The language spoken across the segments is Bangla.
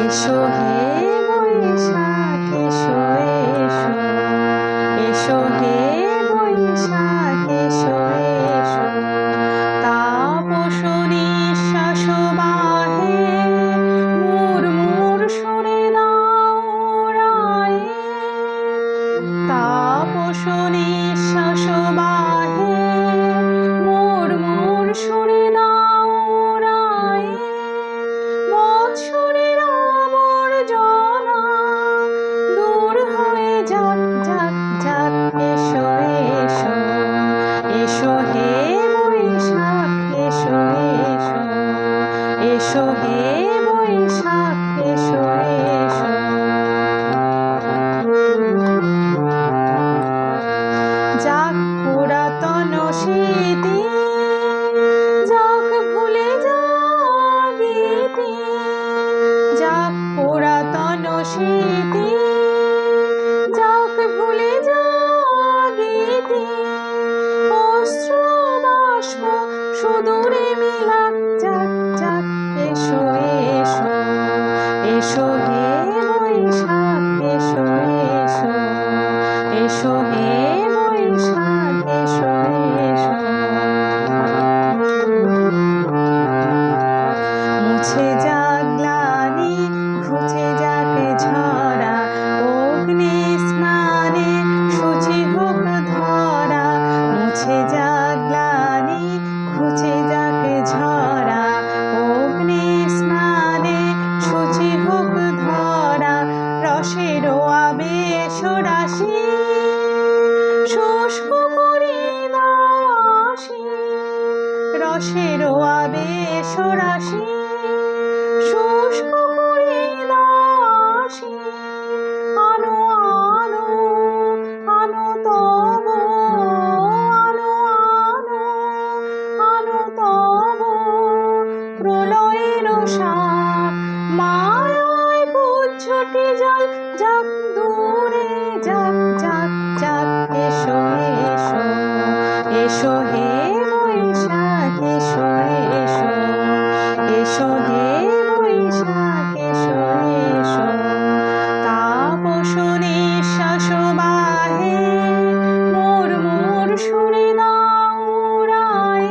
এসো হে বৈশাখ এসো এসো, এসো হে বৈশাখ এসো এসো। তাপস নিঃশ্বাস বাহে মুর্মুর সুরে দাঁড়ায়। তাপস নিঃশ্বাস বাহে মুর্মুর সুরে দাঁড়ায়। বৎসরের আবর্জনা দূর হয়ে যাক যাক যাক। এসো এসো, এসো হে বৈশাখ এসো এসো, এসো হে বৈশাখ এসো এসো। যাক পুরাতন স্মৃতি, যাক ভুলে যাওয়া গীতি। যাক পুরাতন স্মৃতি, যাক ভুলে যাওয়া গীতি। অশ্রু বাষ্প সুদূরে মিলাক যাক যাক। এসো এসো, এসো হে বৈশাখ এসো এসো, এসো হে বৈশাখ এসো এসো। মুছে যাক গ্লানি ঘুচে যাক ঝরা, অগ্নি স্নানে শুচি হোক ধরা। মুছে যাক গ্লানি ঘুচে যাক ঝরা, অগ্নি স্নানে শুচি হোক ধরা। রসের আবেশ রাশি শুষ্ক করি দাসী, রসের আবেশ রাশি শুষ্ক করি দাসী। আনো আনো আনো তব, আনো আনো আনো তব প্রলয়ের শাখ। মায়ায় বুঝটি জল যাক দূরে যাক যাক যাক। এসো এসো, এসো হে বৈশাখ এসো এসো, এসো হে বৈশাখ এসো এসো। তাপস নিঃশ্বাস বাহে মুর্মুর সুরে দাঁড়ায়।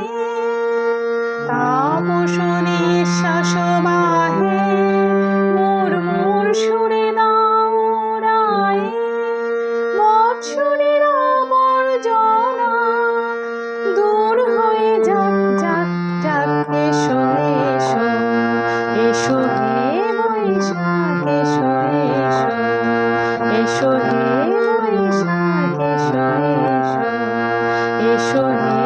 তাপস নিঃশ্বাস বাহে মুর্মুর সুরে দাঁড়ায়। বৎসরের আবর্জনা দূর হয়ে যাক যাক যাক। এসো এসো, এসো হে বৈশাখ এসো এসো, এসো হে বৈশাখ এসো এসো, এসো হে